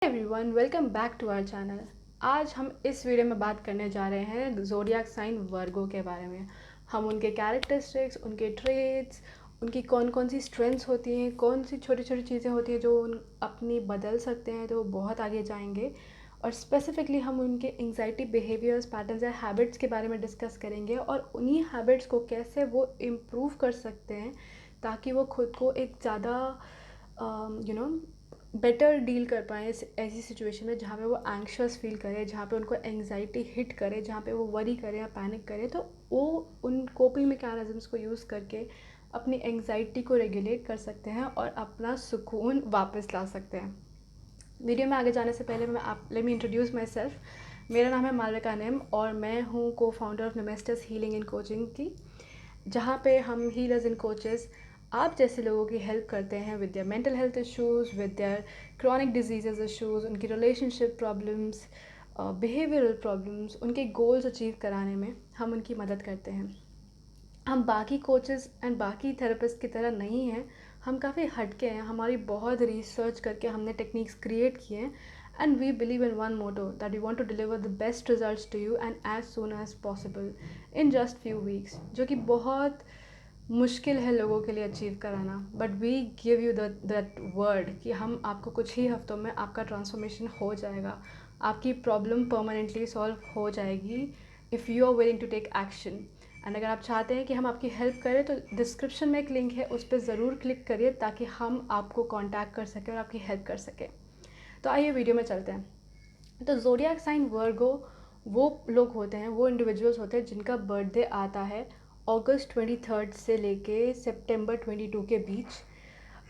Everyone, welcome back to our channel. आज हम इस वीडियो में बात करने जा रहे हैं ज़ोडिएक साइन वर्गो के बारे में। हम उनके कैरेक्टरिस्टिक्स, उनके ट्रेट्स, उनकी कौन कौन सी स्ट्रेंथ्स होती हैं, कौन सी छोटी छोटी चीज़ें होती हैं जो उन अपनी बदल सकते हैं तो वो बहुत आगे जाएंगे। और स्पेसिफिकली हम उनके एंग्जाइटी बिहेवियर्स, पैटर्न्स या हैबिट्स के बारे में डिस्कस करेंगे और उन्हीं हैबिट्स को कैसे वो इम्प्रूव कर सकते हैं ताकि वो खुद को एक ज़्यादा बेटर डील कर पाएँ इस ऐसी सिचुएशन में जहाँ पे वो एंग्शियस फील करे, जहाँ पे उनको एंग्जाइटी हिट करे, जहाँ पे वो वरी करे या पैनिक करे, तो वो उन कोपिंग मैकेनिज्म्स को यूज़ करके अपनी एंग्जाइटी को रेगुलेट कर सकते हैं और अपना सुकून वापस ला सकते हैं। वीडियो में आगे जाने से पहले let me introduce my self. मेरा नाम है मालविका नेम और मैं हूँ को फाउंडर ऑफ नेमेस्टस हीलिंग एंड कोचिंग की, जहाँ पे हम हीलर्स एंड कोचेस आप जैसे लोगों की हेल्प करते हैं with their mental health issues, with their chronic disease issues, उनकी रिलेशनशिप प्रॉब्लम्स, बिहेवियरल प्रॉब्लम्स, उनके गोल्स अचीव कराने में हम उनकी मदद करते हैं। हम बाकी कोचेस एंड बाकी थेरेपिस्ट की तरह नहीं हैं, हम काफ़ी हटके हैं। हमारी बहुत रिसर्च करके हमने टेक्निक्स क्रिएट किए हैं and we believe in one motto that we want to deliver the best results to you and as soon as possible in just few weeks, जो कि बहुत मुश्किल है लोगों के लिए अचीव कराना। But we give you that word कि हम आपको कुछ ही हफ्तों में आपका ट्रांसफॉर्मेशन हो जाएगा, आपकी प्रॉब्लम परमानेंटली सॉल्व हो जाएगी if you are willing to take action. And अगर आप चाहते हैं कि हम आपकी हेल्प करें तो डिस्क्रिप्शन में एक लिंक है, उस पर ज़रूर क्लिक करिए ताकि हम आपको कांटेक्ट कर सकें और आपकी हेल्प कर सकें। तो आइए वीडियो में चलते हैं। तो ज़ोडिएक साइन वर्गो वो लोग होते हैं, वो इंडिविजुअल्स होते हैं जिनका बर्थडे आता है अगस्त 23 से लेके सितंबर 22 के बीच।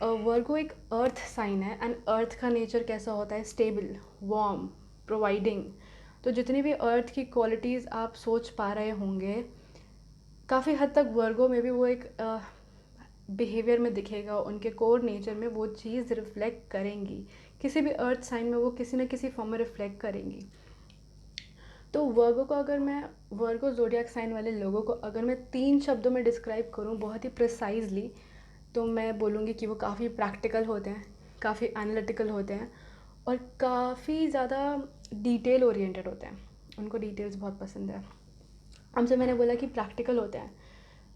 वर्गो एक अर्थ साइन है एंड अर्थ का नेचर कैसा होता है? Stable, warm, providing. तो जितनी भी अर्थ की क्वालिटीज़ आप सोच पा रहे होंगे, काफ़ी हद तक वर्गो में भी वो एक बिहेवियर में दिखेगा, उनके कोर नेचर में वो चीज़ रिफ्लेक्ट करेंगी। किसी भी अर्थ साइन में वो किसी न किसी फॉर्म में रिफ्लेक्ट करेंगी। तो वर्गो को अगर मैं वर्गो ज़ोडिएक साइन वाले लोगों को अगर मैं 3 शब्दों में डिस्क्राइब करूँ बहुत ही प्रिसाइजली, तो मैं बोलूँगी कि वो काफ़ी प्रैक्टिकल होते हैं, काफ़ी एनालिटिकल होते हैं और काफ़ी ज़्यादा डिटेल ओरिएंटेड होते हैं। उनको डिटेल्स बहुत पसंद है। हमसे मैंने बोला कि प्रैक्टिकल होते हैं,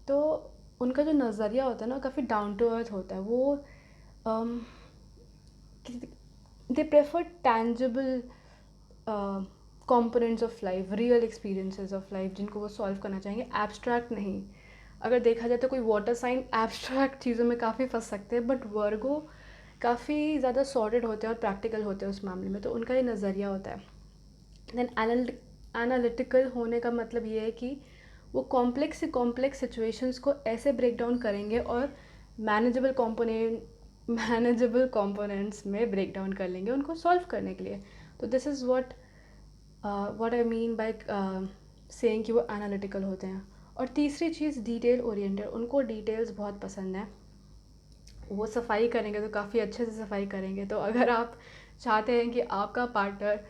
तो उनका जो नज़रिया होता है ना काफ़ी डाउन टू अर्थ होता है। वो they prefer tangible components of life, real experiences of life जिनको वो सॉल्व करना चाहेंगे, एब्स्ट्रैक्ट नहीं। अगर देखा जाए तो कोई वाटर साइन एब्स्ट्रैक्ट चीज़ों में काफ़ी फंस सकते हैं, बट वर्गो काफ़ी ज़्यादा सॉर्टेड होते हैं और प्रैक्टिकल होते हैं उस मामले में। तो उनका ये नज़रिया होता है। देन एनालिटिकल होने का मतलब ये है कि वो कॉम्प्लेक्स से कॉम्प्लेक्स सिचुएशंस को ऐसे ब्रेक डाउन करेंगे और मैनेजेबल कंपोनेंट्स में ब्रेक डाउन कर लेंगे उनको सॉल्व करने के लिए। तो this is what I mean by saying कि वो एनालिटिकल होते हैं। और तीसरी चीज़ डिटेल ओरिएंटेड, उनको डिटेल्स बहुत पसंद है। वो सफाई करेंगे तो काफ़ी अच्छे से सफाई करेंगे। तो अगर आप चाहते हैं कि आपका पार्टनर,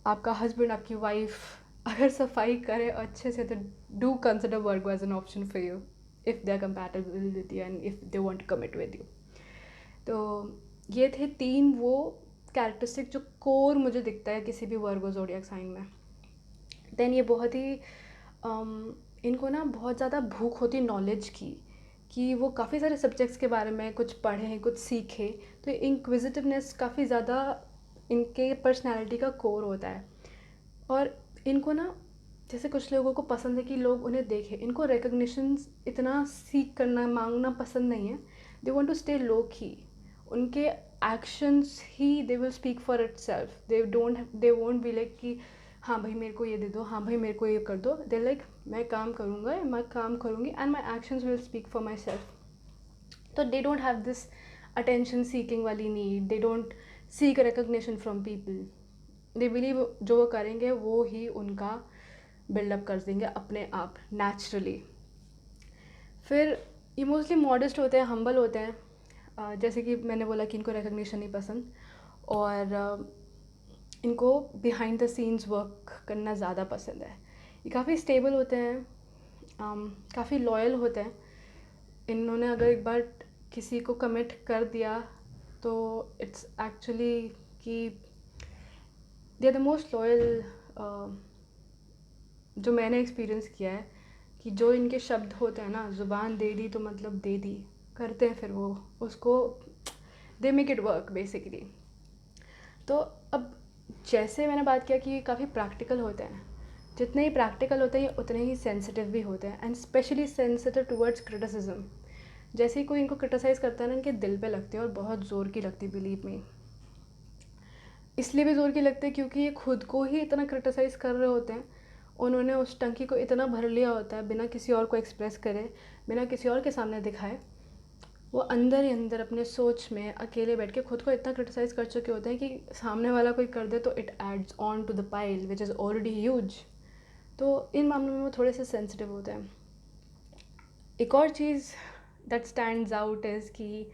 आपका हस्बैंड, आपकी वाइफ अगर सफाई करे अच्छे से, तो do consider Virgo as an option for you if they are compatible with you and if they want to commit with you. तो ये थे 3 वो कैरेक्टरिस्टिक जो कोर मुझे दिखता है किसी भी वर्गो ज़ोडिएक साइन में। देन ये बहुत ही इनको ना बहुत ज़्यादा भूख होती नॉलेज की, कि वो काफ़ी सारे सब्जेक्ट्स के बारे में कुछ पढ़ें, कुछ सीखें। तो इंक्विजिटिवनेस काफ़ी ज़्यादा इनके पर्सनालिटी का कोर होता है। और इनको ना, जैसे कुछ लोगों को पसंद है कि लोग उन्हें देखें, इनको रिकग्निशन इतना सीख करना, मांगना पसंद नहीं है। दे वांट टू स्टे लो की। उनके actions he they will speak for it self. They won't be like कि हाँ भाई मेरे को ये दे दो, हाँ भाई मेरे को ये कर दो। दे लाइक मैं काम करूँगा, मैं काम करूँगी and my actions will speak for my self. तो they don't have this attention seeking वाली need, they don't seek recognition from people. They believe जो वो करेंगे वो ही उनका बिल्डअप कर देंगे अपने आप नेचुरली। फिर ये मोस्टली मॉडेस्ट होते हैं, हम्बल होते हैं। जैसे कि मैंने बोला कि इनको रिकग्निशन नहीं पसंद, और इनको बिहाइंड द सीन्स वर्क करना ज़्यादा पसंद है। ये काफ़ी स्टेबल होते हैं, काफ़ी लॉयल होते हैं। इन्होंने अगर एक बार किसी को कमिट कर दिया तो इट्स एक्चुअली कि they are the most loyal, जो मैंने एक्सपीरियंस किया है, कि जो इनके शब्द होते हैं ना, ज़ुबान दे दी तो मतलब दे दी, करते हैं फिर वो उसको, they make it work basically. तो अब जैसे मैंने बात किया कि ये काफ़ी प्रैक्टिकल होते हैं, जितने ही प्रैक्टिकल होते हैं ये उतने ही सेंसिटिव भी होते हैं, and specially sensitive towards criticism. जैसे ही कोई इनको क्रिटिसाइज़ करता है ना, इनके दिल पे लगती है, और बहुत ज़ोर की लगती है, बिलीव मी। इसलिए भी ज़ोर की लगती है क्योंकि ये खुद को ही इतना क्रिटिसाइज़ कर रहे होते हैं, उन्होंने उस टंकी को इतना भर लिया होता है बिना किसी और को एक्सप्रेस करे, बिना किसी और के सामने दिखाए। वो अंदर ही अंदर अपने सोच में अकेले बैठ के खुद को इतना क्रिटिसाइज़ कर चुके होते हैं कि सामने वाला कोई कर दे तो it adds on to the pile which is already huge. तो इन मामलों में वो थोड़े से सेंसिटिव होते हैं। एक और चीज़ दैट स्टैंड्स आउट इज़ कि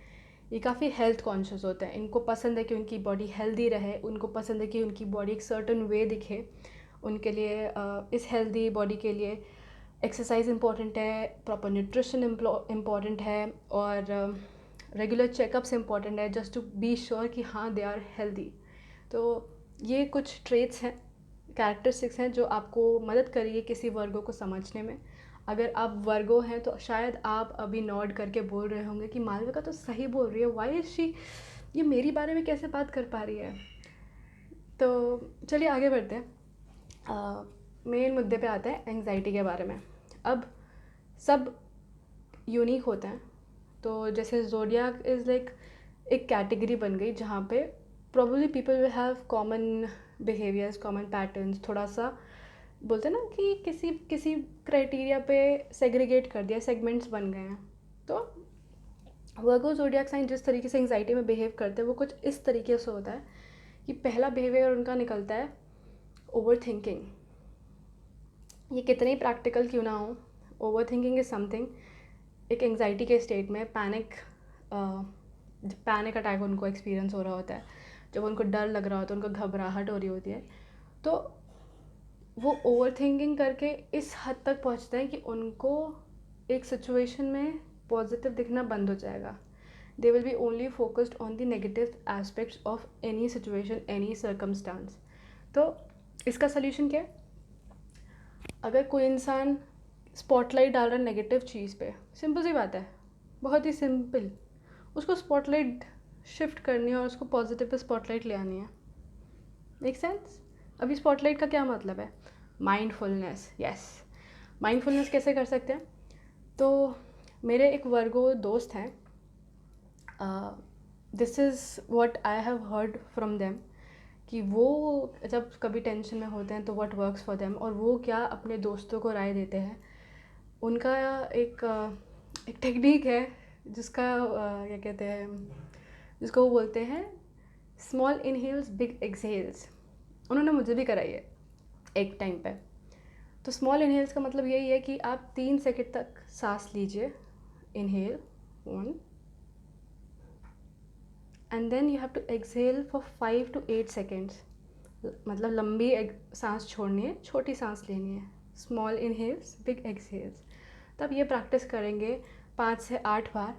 ये काफ़ी हेल्थ कॉन्शियस होते हैं। इनको पसंद है कि उनकी बॉडी हेल्दी रहे, उनको पसंद है कि उनकी बॉडी एक सर्टन वे दिखे। उनके लिए इस हेल्दी बॉडी के लिए एक्सरसाइज इम्पॉर्टेंट है, प्रॉपर न्यूट्रिशन इम्पॉर्टेंट है, और रेगुलर चेकअप्स इम्पॉर्टेंट है, जस्ट टू बी श्योर कि हाँ दे आर हेल्दी। तो ये कुछ ट्रेट्स हैं, कैरेक्टरिस्टिक्स हैं जो आपको मदद करेगी किसी वर्गो को समझने में। अगर आप वर्गो हैं तो शायद आप अभी नॉड करके बोल रहे होंगे कि मालविका तो सही बोल रही है, वाई इज शी, ये मेरी बारे में कैसे बात कर पा रही है। तो चलिए आगे बढ़ते हैं, मेन मुद्दे पे आते हैं, एंग्जाइटी के बारे में। अब सब यूनिक होते हैं, तो जैसे ज़ोडियाक इज़ लाइक एक कैटेगरी बन गई जहाँ पे probably people will have common behaviours, common patterns, थोड़ा सा बोलते हैं ना कि किसी किसी क्राइटेरिया पे सेग्रीगेट कर दिया, सेगमेंट्स बन गए हैं। तो वर्गो ज़ोडियाक साइन जिस तरीके से एंग्जाइटी में बिहेव करते हैं वो कुछ इस तरीके से होता है कि पहला बिहेवियर उनका निकलता है ओवर थिंकिंग। ये कितने ही प्रैक्टिकल क्यों ना हो, ओवर थिंकिंग इज़ समथिंग, एक एंग्जाइटी के स्टेट में पैनिक अटैक उनको एक्सपीरियंस हो रहा होता है, जब उनको डर लग रहा होता है, उनको घबराहट हो रही होती है, तो वो ओवर थिंकिंग करके इस हद तक पहुंचते हैं कि उनको एक सिचुएशन में पॉजिटिव दिखना बंद हो जाएगा। They will be only focused on the negative aspects of any situation, any circumstance. तो इसका सल्यूशन क्या है? अगर कोई इंसान स्पॉटलाइट डाल रहा है नेगेटिव चीज़ पे, सिंपल सी बात है, बहुत ही सिंपल, उसको स्पॉटलाइट शिफ्ट करनी है और उसको पॉजिटिव पे स्पॉटलाइट ले आनी है। Make sense? अभी स्पॉटलाइट का क्या मतलब है? माइंडफुलनेस। यस, माइंडफुलनेस कैसे कर सकते हैं? तो मेरे एक वर्गो दोस्त हैं, this is what I have heard from them, कि वो जब कभी टेंशन में होते हैं तो व्हाट वर्क्स फॉर देम, और वो क्या अपने दोस्तों को राय देते हैं। उनका एक टेक्निक है जिसका क्या कहते हैं, जिसको वो बोलते हैं स्मॉल इनहेल्स बिग एक्सहेल्स। उन्होंने मुझे भी कराई है एक टाइम पे। तो स्मॉल इनहेल्स का मतलब यही है कि आप 3 सेकंड तक सांस लीजिए, inhale 1, and then you have to exhale for 5 to 8 seconds. मतलब लंबी सांस छोड़नी है, छोटी सांस लेनी है, स्मॉल इनहेल्स बिग एक्सहेल्स। तब ये प्रैक्टिस करेंगे 5 से 8 बार,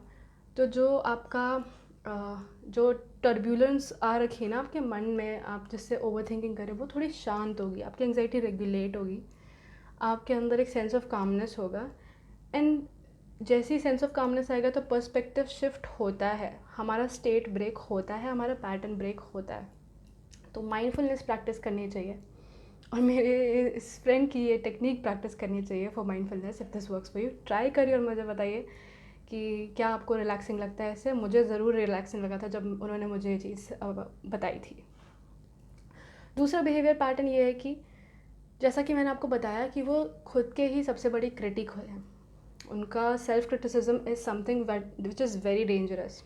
तो जो आपका जो टर्ब्यूलेंस आ रखी है ना आपके मन में, आप जिससे ओवर थिंकिंग करें, वो थोड़ी शांत होगी, आपकी एंग्जाइटी रेगुलेट होगी, आपके अंदर एक सेंस ऑफ कामनेस होगा। एंड जैसी सेंस ऑफ कामनेस आएगा तो पर्सपेक्टिव शिफ्ट होता है, हमारा स्टेट ब्रेक होता है, हमारा पैटर्न ब्रेक होता है। तो माइंडफुलनेस प्रैक्टिस करनी चाहिए, और मेरे इस फ्रेंड की ये टेक्निक प्रैक्टिस करनी चाहिए for mindfulness. If this works for you, try करिए और मुझे बताइए कि क्या आपको रिलैक्सिंग लगता है इससे। मुझे ज़रूर रिलैक्सिंग लगा था जब उन्होंने मुझे ये चीज़ बताई थी। दूसरा बिहेवियर पैटर्न ये है कि जैसा कि मैंने आपको बताया कि वो खुद के ही सबसे बड़ी क्रिटिक हैं। उनका self criticism is something which is very dangerous.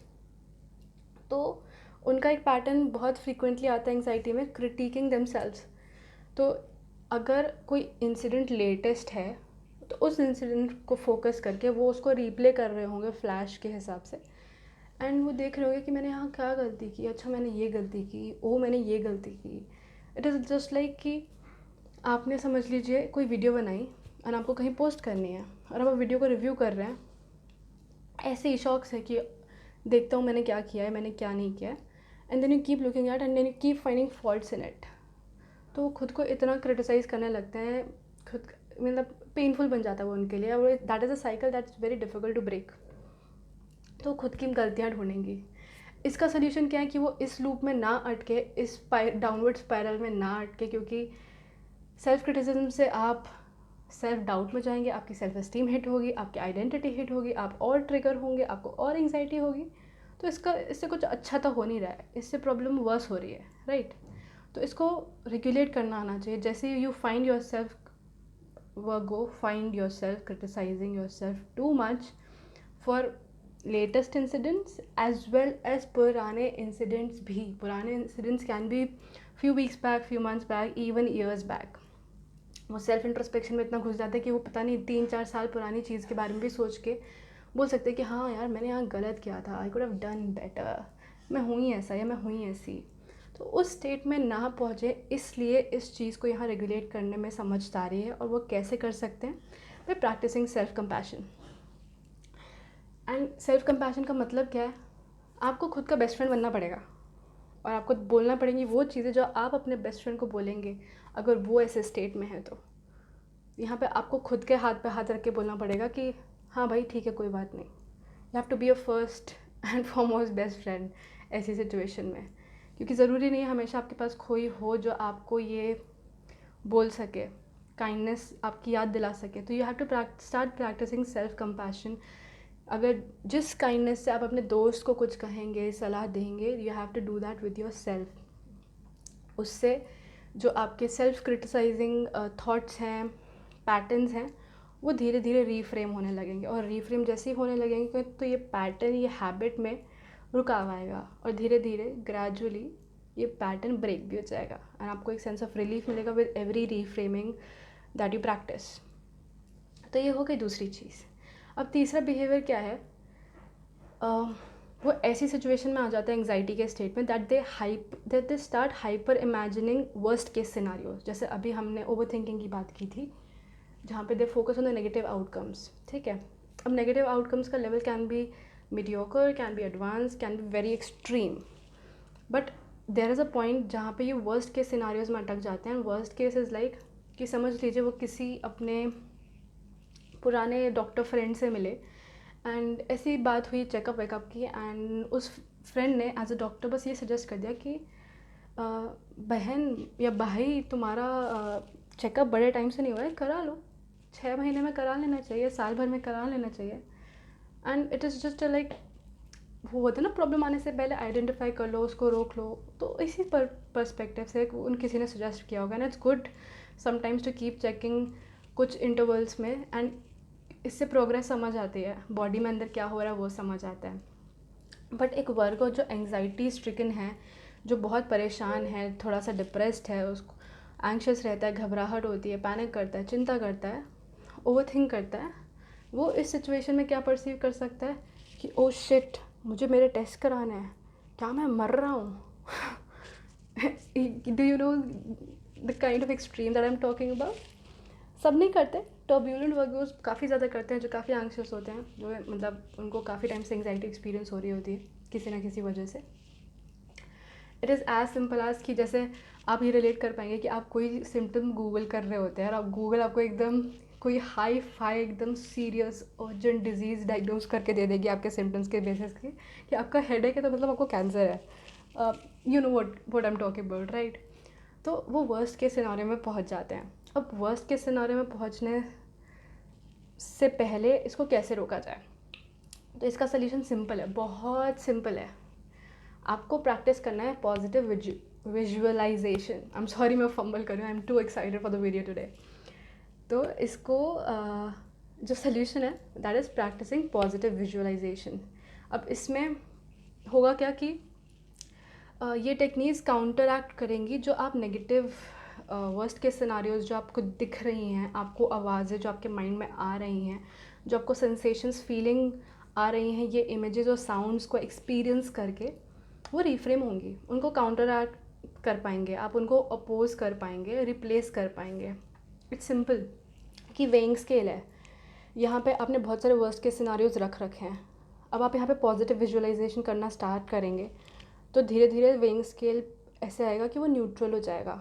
तो उनका एक पैटर्न बहुत फ्रीक्वेंटली आता है एंग्जाइटी में, क्रिटिकिंग देमसेल्व्स। तो अगर कोई इंसिडेंट लेटेस्ट है तो उस इंसिडेंट को फोकस करके वो उसको रीप्ले कर रहे होंगे फ्लैश के हिसाब से, एंड वो देख रहे होंगे कि मैंने यहाँ क्या गलती की, अच्छा मैंने ये गलती की, ओ मैंने ये गलती की। इट इज़ जस्ट लाइक कि आपने समझ लीजिए कोई वीडियो बनाई और आपको कहीं पोस्ट करनी है, और आप वीडियो को रिव्यू कर रहे हैं, ऐसे ही शौक से कि देखता हूँ मैंने क्या किया है, मैंने क्या नहीं किया है, and then you keep looking at and then you keep finding faults in it. तो वो खुद को इतना क्रिटिसाइज़ करने लगते हैं, खुद मतलब पेनफुल बन जाता है वो उनके लिए, और that is a cycle that is very difficult to break. तो खुद की गलतियाँ ढूंढेंगी। इसका सोल्यूशन क्या है कि वो इस लूप में ना अटके, इस डाउनवर्ड स्पायरल में ना अटके, क्योंकि सेल्फ क्रिटिसिज्म से आप सेल्फ डाउट में जाएंगे, आपकी सेल्फ एस्टीम हिट होगी, आपकी आइडेंटिटी हिट होगी, आप और ट्रिगर होंगे, आपको और एंग्जाइटी होगी। तो इससे कुछ अच्छा तो हो नहीं रहा है, इससे प्रॉब्लम वर्स हो रही है, राइट। तो इसको रेगुलेट करना आना चाहिए। जैसे you find yourself go find yourself criticising yourself too much for latest incidents as well as पुराने इंसिडेंट्स भी। पुराने incidents can be few weeks back, few months back, even years back. वो self introspection में इतना घुस जाता है कि वो पता नहीं 3-4 साल पुरानी चीज़ के बारे में भी सोच के बोल सकते हैं कि हाँ यार मैंने यहाँ गलत किया था, I could have done better, मैं हुई ऐसा या मैं हुई ऐसी। तो उस स्टेट में ना पहुँचे, इसलिए इस चीज़ को यहाँ रेगुलेट करने में समझदारी है। और वो कैसे कर सकते हैं? By practising self compassion. And self compassion का मतलब क्या है? आपको खुद का बेस्ट फ्रेंड बनना पड़ेगा, और आपको बोलना पड़ेंगी वो चीज़ें जो आप अपने बेस्ट फ्रेंड को बोलेंगे अगर वो ऐसे स्टेट में है। तो यहाँ पे आपको खुद के हाथ पे हाथ रख के बोलना पड़ेगा कि हाँ भाई ठीक है, कोई बात नहीं। You have to be a first and foremost best friend ऐसी सिचुएशन में, क्योंकि ज़रूरी नहीं है हमेशा आपके पास कोई हो जो आपको ये बोल सके, काइंडनेस आपकी याद दिला सके। तो you have to start practising self compassion. अगर जिस काइंडनेस से आप अपने दोस्त को कुछ कहेंगे, सलाह देंगे, you have to do that with yourself. उससे जो आपके सेल्फ क्रिटिसाइजिंग थॉट्स हैं, पैटर्न्स हैं, वो धीरे धीरे रीफ्रेम होने लगेंगे। और रीफ्रेम जैसे ही होने लगेंगे तो ये पैटर्न, ये हैबिट में रुकाव आएगा, और धीरे धीरे ग्रेजुअली ये पैटर्न ब्रेक भी हो जाएगा। एंड आपको एक सेंस ऑफ रिलीफ मिलेगा with every reframing that you practice. तो ये हो गई दूसरी चीज़। अब तीसरा बिहेवियर क्या है? वो ऐसी सिचुएशन में आ जाता है एंग्जाइटी के स्टेट में that they start hyper imagining worst case scenarios. जैसे अभी हमने ओवर थिंकिंग की बात की थी, जहाँ पे they focus on the negative outcomes, ठीक है। अब नेगेटिव आउटकम्स का level can be mediocre, can be advance, can be very extreme, but there is a point जहाँ पे ये वर्स्ट केस सिनारियोज में अटक जाते हैं। वर्स्ट केस इज़ लाइक कि समझ लीजिए वो किसी अपने पुराने डॉक्टर फ्रेंड से मिले, एंड ऐसी बात हुई चेकअप वेकअप की, एंड उस फ्रेंड ने एज अ डॉक्टर बस ये सजेस्ट कर दिया कि बहन या भाई तुम्हारा चेकअप बड़े टाइम से नहीं हुआ है, करा लो, 6 महीने में करा लेना चाहिए, साल भर में करा लेना चाहिए। And it is just like, वो होता है ना, प्रॉब्लम आने से पहले आइडेंटिफाई कर लो, उसको रोक लो। तो इसी पर्सपेक्टिव से उन किसी ने सजेस्ट किया होगा। And it's good sometimes to keep checking कुछ इंटरवल्स में, एंड इससे प्रोग्रेस समझ आती है, बॉडी में अंदर क्या हो रहा है वो समझ आता है। बट एक वर्ग जो एंग्जाइटी स्ट्रिकन है, जो बहुत परेशान है, थोड़ा सा डिप्रेस्ड है, उसको एंग्शियस रहता है, घबराहट होती है, पैनिक करता है, चिंता करता है, ओवर थिंक करता है, वो इस सिचुएशन में क्या परसीव कर सकता है कि ओ शिट, मुझे मेरे टेस्ट कराने हैं, क्या मैं मर रहा हूँ? Do you know the kind of extreme that I am talking about? सब नहीं करते, टर्ब्यूलेंट वर्कर्स काफ़ी ज़्यादा करते हैं, जो काफ़ी एंग्शियस होते हैं, जो मतलब उनको काफ़ी टाइम से एंग्जाइटी एक्सपीरियंस हो रही होती है किसी ना किसी वजह से। It is as simple as कि जैसे आप ये रिलेट कर पाएंगे कि आप कोई सिम्टम गूगल कर रहे होते हैं, और आप गूगल आपको एकदम कोई हाई फाई एकदम सीरियस अर्जेंट डिजीज़ डायग्नोज करके दे देगी आपके सिम्टम्स के बेसिस के, कि आपका हेडेक है तो मतलब आपको कैंसर है। You know what I am talking about, right? तो वो वर्स्ट के सिनारियो में पहुंच जाते हैं। अब वर्स्ट के सिनारियो में पहुंचने से पहले इसको कैसे रोका जाए? तो इसका सलूशन सिंपल है, बहुत सिंपल है। आपको प्रैक्टिस करना है positive visualisation. I am sorry मैं फंबल कर रही हूँ, I am too excited for the video today. तो इसको जो सल्यूशन है that is practising positive visualisation. अब इसमें होगा क्या कि ये टेक्निक्स काउंटर एक्ट करेंगी जो आप नेगेटिव वर्स्ट के सिनारियोज जो आपको दिख रही हैं, आपको आवाज़ें जो आपके माइंड में आ रही हैं, जो आपको सेंसेशंस फीलिंग आ रही हैं, ये इमेजेस और साउंड्स को एक्सपीरियंस करके वो रिफ्रेम होंगी, उनको काउंटर एक्ट कर पाएंगे, आप उनको अपोज कर पाएंगे, रिप्लेस कर पाएंगे। इट्स सिंपल कि वेइंग स्केल है, यहाँ पे आपने बहुत सारे वर्स्ट के सिनारियोज रख रखे हैं। अब आप यहाँ पे पॉजिटिव विजुअलाइजेशन करना स्टार्ट करेंगे तो धीरे धीरे वेइंग स्केल ऐसे आएगा कि वो न्यूट्रल हो जाएगा,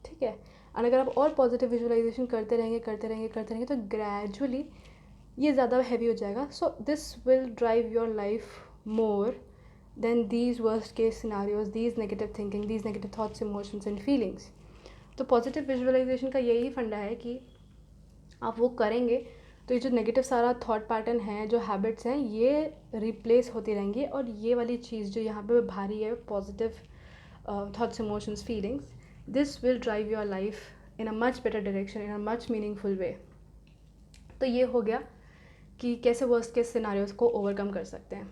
ठीक है। और अगर आप और पॉजिटिव विजुअलाइजेशन करते रहेंगे तो ग्रेजुअली ये ज़्यादा हैवी हो जाएगा. So this will drive your life more than these worst case scenarios, these negative thinking, these negative thoughts, emotions and feelings. तो पॉजिटिव विजुअलाइजेशन का यही फंडा है कि आप वो करेंगे तो ये जो नेगेटिव सारा थॉट पैटर्न है, जो हैबिट्स हैं, ये रिप्लेस होती रहेंगी और ये वाली चीज़ जो यहाँ पे भारी है, positive thoughts, emotions, feelings, this will drive your life in a much better direction, in a much meaningful वे. तो ये हो गया कि कैसे वर्स्ट केस सिनारियोज़ को ओवरकम कर सकते हैं.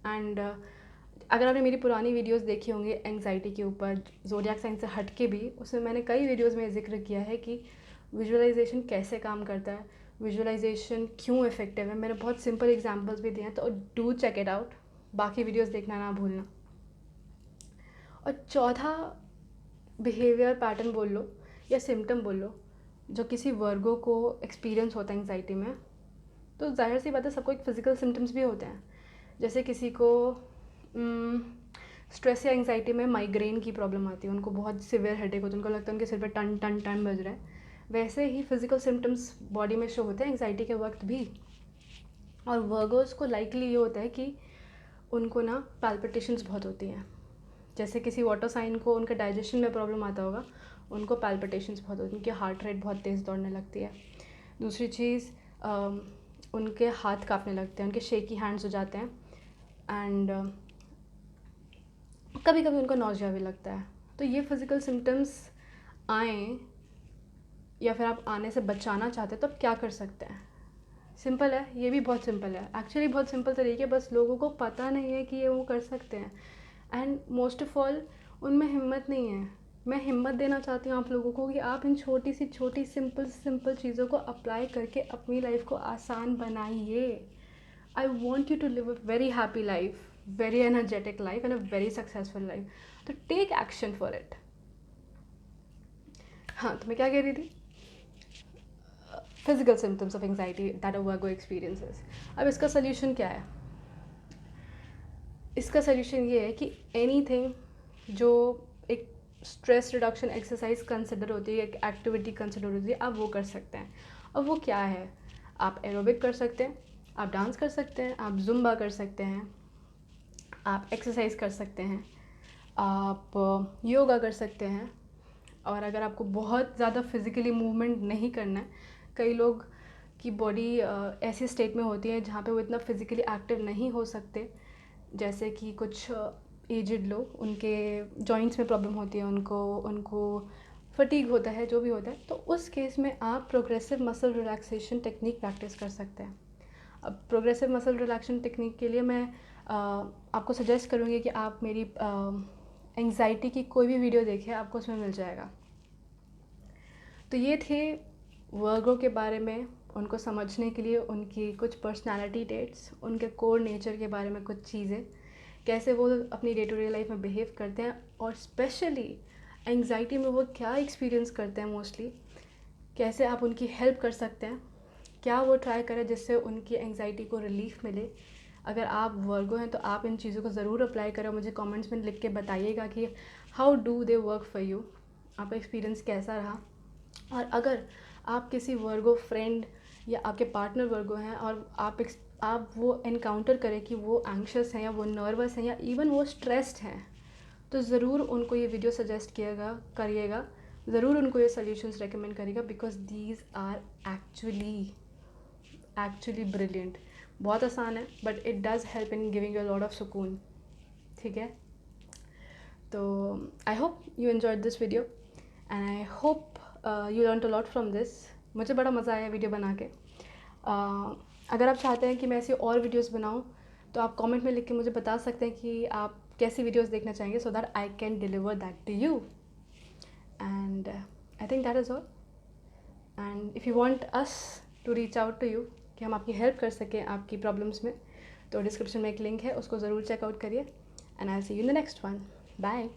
एंड अगर आपने मेरी पुरानी वीडियोस देखी होंगी एंग्जाइटी के ऊपर, ज़ोडिएक साइन से हट के भी, उसमें मैंने कई वीडियोस में जिक्र किया है कि विजुअलाइजेशन कैसे काम करता है, विजुअलाइजेशन क्यों इफेक्टिव है. मैंने बहुत सिंपल एग्जांपल्स भी दिए हैं, तो डू चेक इट आउट. बाकी वीडियोस देखना ना भूलना. और चौथा बिहेवियर पैटर्न बोल लो या सिम्टम बोल लो जो किसी वर्गो को एक्सपीरियंस होता है एंग्जाइटी में, तो जाहिर सी बात है सबको एक फ़िज़िकल सिम्टम्स भी होते हैं. जैसे किसी को स्ट्रेस या एंग्जाइटी में माइग्रेन की प्रॉब्लम आती है, उनको बहुत सिवियर हेडेक होता है, उनको लगता है उनके सिर पे टन टन टन बज रहा है. वैसे ही फिज़िकल सिम्टम्स बॉडी में शो होते हैं एंग्जाइटी के वक्त भी. और वर्गोस को लाइकली ये होता है कि उनको ना पैल्पिटेशंस बहुत होती हैं. जैसे किसी वाटर साइन को उनके डाइजेशन में प्रॉब्लम आता होगा, उनको पैल्पिटेशंस बहुत होती हैं, उनकी हार्ट रेट बहुत तेज़ दौड़ने लगती है. दूसरी चीज़, उनके हाथ काँपने लगते हैं, उनके शेकी हैंड्स हो जाते हैं. एंड कभी कभी उनको नौजिया भी लगता है. तो ये फिज़िकल सिम्टम्स आएँ या फिर आप आने से बचाना चाहते हैं तो आप क्या कर सकते हैं. सिंपल है, ये भी बहुत सिंपल है एक्चुअली, बहुत सिंपल तरीके, बस लोगों को पता नहीं है कि ये वो कर सकते हैं. एंड मोस्ट ऑफ ऑल उनमें हिम्मत नहीं है. मैं हिम्मत देना चाहती हूँ आप लोगों को कि आप इन छोटी सिंपल चीज़ों को अप्लाई करके अपनी लाइफ को आसान बनाइए. I want you to live a very happy life, very energetic life and a very successful life. तो टेक एक्शन फॉर इट. हाँ, तो मैं क्या कह रही थी, physical symptoms of anxiety that a Virgo experiences. अब इसका सोल्यूशन क्या है. इसका सोल्यूशन ये है कि एनीथिंग जो एक स्ट्रेस रिडक्शन एक्सरसाइज कंसिडर होती है, एक एक्टिविटी कंसिडर होती है, आप वो कर सकते हैं. अब वो क्या है, आप एरोबिक कर सकते हैं, आप डांस कर सकते हैं, आप जुम्बा कर सकते हैं, आप एक्सरसाइज कर सकते हैं, आप योगा कर सकते हैं. और अगर आपको बहुत ज़्यादा फिज़िकली मूवमेंट नहीं करना है, कई लोग की बॉडी ऐसे स्टेट में होती है जहाँ पे वो इतना फिज़िकली एक्टिव नहीं हो सकते, जैसे कि कुछ एजड लोग, उनके जॉइंट्स में प्रॉब्लम होती है, उनको फटीग होता है, जो भी होता है, तो उस केस में आप progressive muscle relaxation technique practice कर सकते हैं. अब प्रोग्रेसिव मसल रिलैक्सेशन टेक्निक के लिए मैं आपको सजेस्ट करूँगी कि आप मेरी एंग्जाइटी की कोई भी वीडियो देखें, आपको उसमें मिल जाएगा. तो ये थे वर्गो के बारे में, उनको समझने के लिए उनकी कुछ पर्सनालिटी ट्रेट्स, उनके कोर नेचर के बारे में कुछ चीज़ें, कैसे वो अपनी डे टू डे लाइफ में बिहेव करते हैं, और स्पेशली एंग्जाइटी में वो क्या एक्सपीरियंस करते हैं मोस्टली, कैसे आप उनकी हेल्प कर सकते हैं, क्या वो ट्राई करें जिससे उनकी एंग्जाइटी को रिलीफ मिले. अगर आप वर्गो हैं तो आप इन चीज़ों को ज़रूर अप्लाई करें. मुझे कमेंट्स में लिख के बताइएगा कि how do they work for you, आपका एक्सपीरियंस कैसा रहा. और अगर आप किसी वर्गो फ्रेंड या आपके पार्टनर वर्गो हैं और आप वो एनकाउंटर करें कि वो एंग्शियस हैं या वो नर्वस हैं या इवन वो स्ट्रेस्ड हैं, तो ज़रूर उनको ये वीडियो सजेस्ट करिएगा, ज़रूर उनको ये सॉल्यूशंस रेकमेंड करिएगा, because these are actually brilliant. बहुत आसान है but it does help in giving you a lot of सुकून. ठीक है, तो I hope you enjoyed this video and I hope you learn a lot from this. मुझे बड़ा मज़ा आया वीडियो बना के. अगर आप चाहते हैं कि मैं ऐसी और वीडियोस बनाऊं तो आप कमेंट में लिख के मुझे बता सकते हैं कि आप कैसी वीडियोस देखना चाहेंगे, so that I can deliver that to you. And I think that is all. And if you want us to reach out to you, कि हम आपकी हेल्प कर सकें आपकी प्रॉब्लम्स में, तो डिस्क्रिप्शन में एक लिंक है, उसको ज़रूर चेकआउट करिए. And I will see you in the next one. Bye.